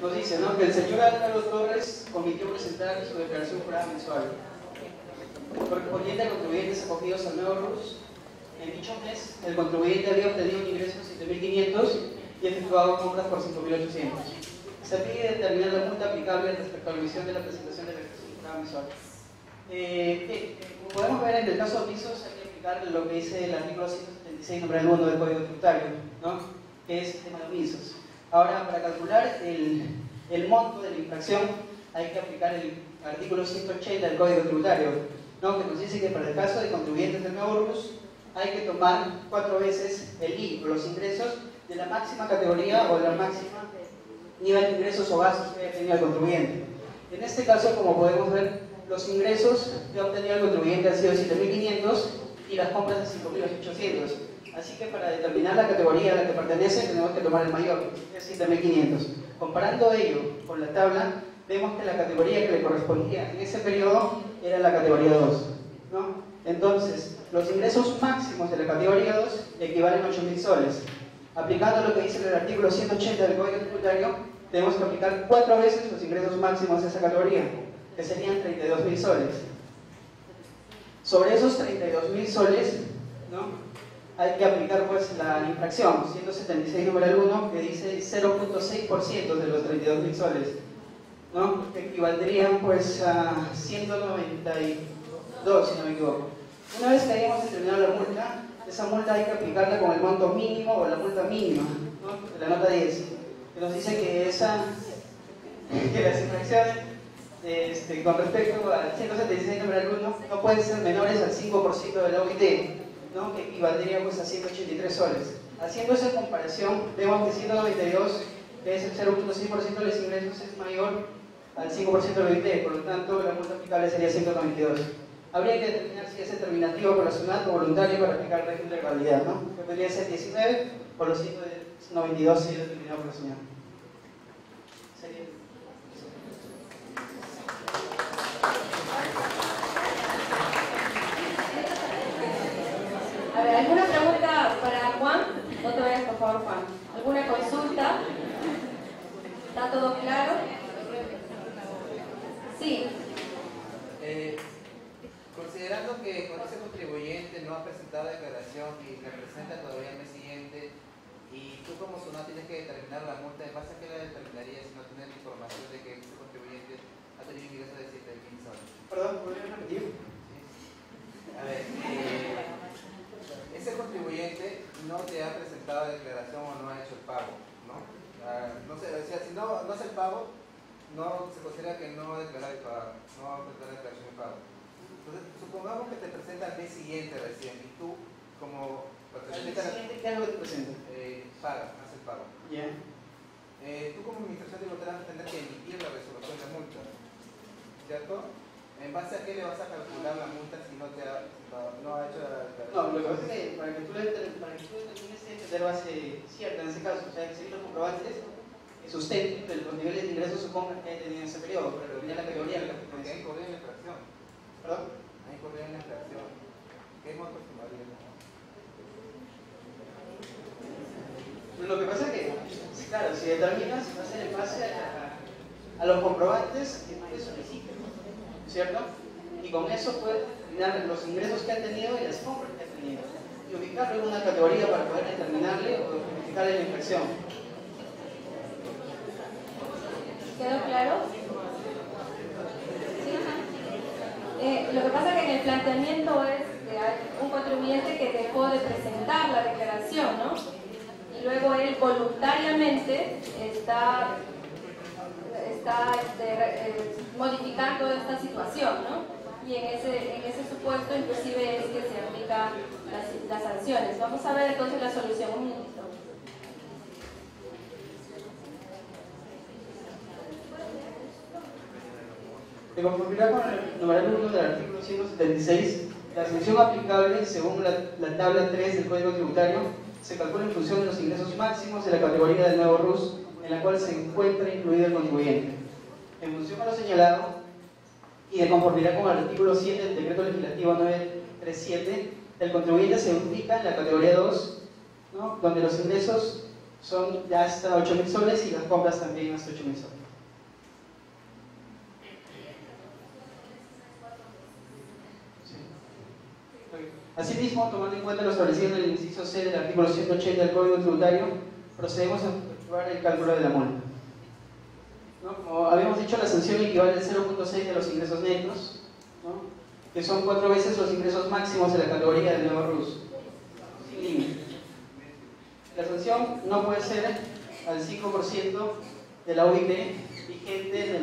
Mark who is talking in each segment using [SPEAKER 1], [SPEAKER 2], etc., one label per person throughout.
[SPEAKER 1] nos dice, ¿no?, que el señor Álvaro Torres cometió presentar su declaración jurada mensual correspondiente a contribuyentes acogidos al nuevo RUS. En dicho mes, el contribuyente había obtenido un ingreso de 7.500 y efectuado compras por 5.800. Se pide determinar la multa aplicable respecto a la omisión de la presentación de la declaración jurada mensual. Como podemos ver, en el caso de omisos hay que aplicar lo que dice el artículo 176, numeral 1 del Código Tributario, ¿no?, que es el tema de omisos. Ahora, para calcular el monto de la infracción, hay que aplicar el artículo 180 del Código Tributario, ¿no?, que nos dice que para el caso de contribuyentes del nuevo RUS hay que tomar 4 veces el I, o los ingresos de la máxima categoría o de la máxima nivel de ingresos o gastos que haya tenido el contribuyente. En este caso, como podemos ver, los ingresos que ha obtenido el contribuyente han sido 7.500 y las compras de 5.800. Así que para determinar la categoría a la que pertenece tenemos que tomar el mayor, que es 7.500. Comparando ello con la tabla, vemos que la categoría que le correspondía en ese periodo era la categoría 2, ¿no? Entonces, los ingresos máximos de la categoría 2 equivalen a 8.000 soles. Aplicando lo que dice el artículo 180 del Código Tributario, tenemos que aplicar 4 veces los ingresos máximos de esa categoría, que serían 32.000 soles. Sobre esos 32.000 soles, ¿no?, hay que aplicar pues la infracción 176 numeral 1, que dice 0.6% de los 32.000 soles, ¿no?, que equivaldrían pues a 192, si no me equivoco. Una vez que hayamos determinado la multa, esa multa hay que aplicarla con el monto mínimo o la multa mínima, ¿no?, de la nota 10, que nos dice que las infracciones con respecto al 176 numeral 1 no pueden ser menores al 5% de la OIT, ¿no?, que equivaldría pues a 183 soles. Haciendo esa comparación, vemos que 192, que es el 0.6% de los ingresos, es mayor al 5% de la OIT, por lo tanto la multa aplicable sería 192. Habría que determinar si es determinativo por nacional o voluntario para aplicar el régimen de gradualidad, ¿no?, que podría ser 19 por los 192 si es determinado por nacional.
[SPEAKER 2] A ver, ¿alguna pregunta para Juan? No te vayas, por favor, Juan. ¿Alguna consulta? ¿Está todo claro? Sí.
[SPEAKER 3] Considerando que cuando ese contribuyente no ha presentado declaración y la presenta todavía al mes siguiente, y tú como SUNAT tienes que determinar la multa, ¿en base a qué la determinarías si no tienes información de que ese contribuyente ha tenido ingresos de 7.000 soles?
[SPEAKER 1] Perdón, ¿podrías repetir?
[SPEAKER 3] A ver, ese contribuyente no te ha presentado declaración o no ha hecho el pago, ¿no? No sé, o sea, si no hace el pago, no se considera que no ha declarado el pago, no va a presentar declaración de pago. Entonces, supongamos que te presenta al mes siguiente recién y tú, como
[SPEAKER 1] ¿Qué es lo que te presenta?
[SPEAKER 3] hace el pago.
[SPEAKER 1] Yeah.
[SPEAKER 3] Tú como administración tributaria vas a tener que emitir la resolución de multa, ¿cierto? ¿En base a qué le vas a calcular la multa si no ha hecho la declaración?
[SPEAKER 1] No, lo que pasa es que para que tú determines de base cierta en ese caso, o sea, que seguir los comprobantes que sustenten que los niveles de ingresos supongan que haya tenido en ese periodo, pero determinar la categoría de la que
[SPEAKER 3] porque hay incurrido en la infracción.
[SPEAKER 1] ¿Perdón?
[SPEAKER 3] Hay incurrido en la infracción. ¿Qué monto tomaría?
[SPEAKER 1] Lo que pasa es que, claro, si determinas, va a ser en base a los comprobantes que tú le solicites, ¿cierto? Y con eso puedes determinar los ingresos que han tenido y las compras que han tenido, y ubicarlo en una categoría para poder determinarle o justificarle la infracción.
[SPEAKER 2] ¿Quedó claro? Lo que pasa es que en el planteamiento es que hay un contribuyente que dejó de presentar la declaración, ¿no? Y luego él voluntariamente está modificando esta situación, ¿no? Y en ese supuesto inclusive es que se aplican las sanciones. Vamos a ver entonces la solución, un minuto.
[SPEAKER 1] De conformidad con el numeral 1 del artículo 176, la sanción aplicable según la tabla 3 del Código Tributario se calcula en función de los ingresos máximos de la categoría del nuevo RUS en la cual se encuentra incluido el contribuyente. En función a lo señalado y de conformidad con el artículo 7 del Decreto Legislativo 937, el contribuyente se ubica en la categoría 2, ¿no?, donde los ingresos son de hasta 8.000 soles y las compras también hasta 8.000 soles. Asimismo, tomando en cuenta lo establecido en el inciso C del artículo 180 del Código Tributario, procedemos a efectuar el cálculo de la multa. ¿No? Como habíamos dicho, la sanción equivale al 0.6 de los ingresos netos, ¿no? Que son 4 veces los ingresos máximos de la categoría del nuevo RUS, sin límite. La sanción no puede ser al 5% de la OIP vigente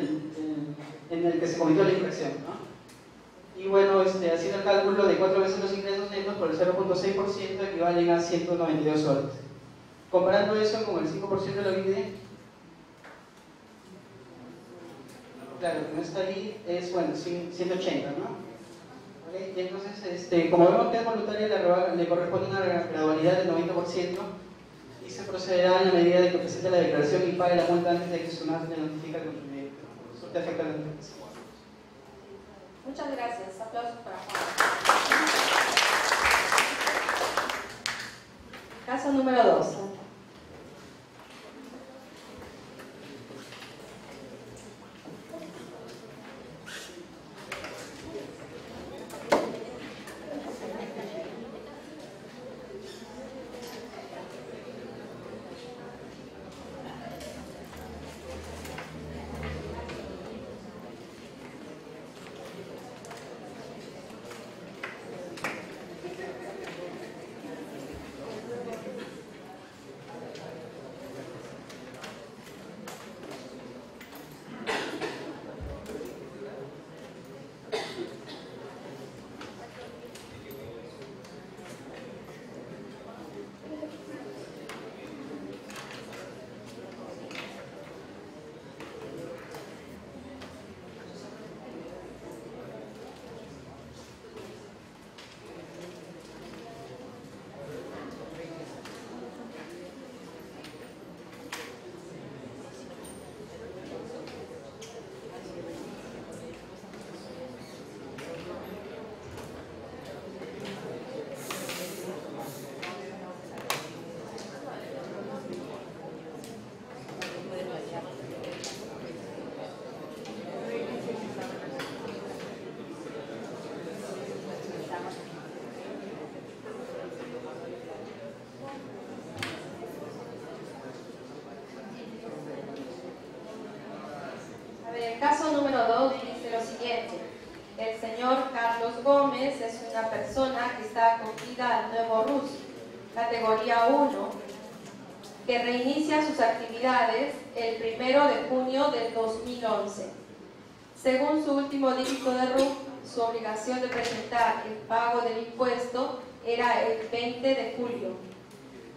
[SPEAKER 1] en el que se cometió la infracción, ¿no? Y bueno, haciendo el cálculo de 4 veces los ingresos netos por el 0.6% equivalen a 192 soles. Comparando eso con el 5% de la OIP, claro, con esta ley es, bueno, 180, ¿no? ¿Okay? Y entonces, como vemos que es voluntaria, le corresponde una gradualidad del 90% y se procederá en la medida de que presente la declaración y pague la multa antes de que su NAF le notifique al contribuyente. Eso te afecta a la empresa.
[SPEAKER 2] Muchas gracias. Aplausos para Juan. Caso número 2. El caso número 2 dice lo siguiente. El señor Carlos Gómez es una persona que está acogida al nuevo RUS, categoría 1, que reinicia sus actividades el 1 de junio del 2011. Según su último dígito de RUC, su obligación de presentar el pago del impuesto era el 20 de julio,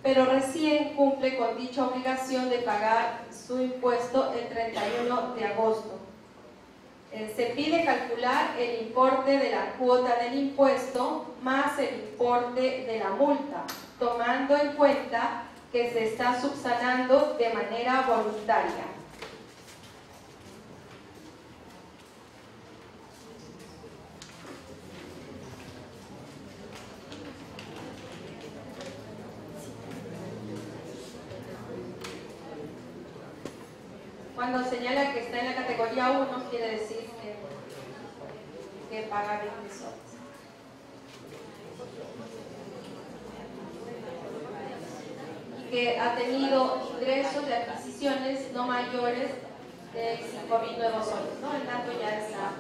[SPEAKER 2] pero recién cumple con dicha obligación de pagar su impuesto el 31 de agosto. Se pide calcular el importe de la cuota del impuesto más el importe de la multa, tomando en cuenta que se está subsanando de manera voluntaria. Cuando señala que está en la categoría 1, quiere decir que paga 20 soles. Y que ha tenido ingresos de adquisiciones no mayores de 5.000 nuevos soles, ¿no? El dato ya está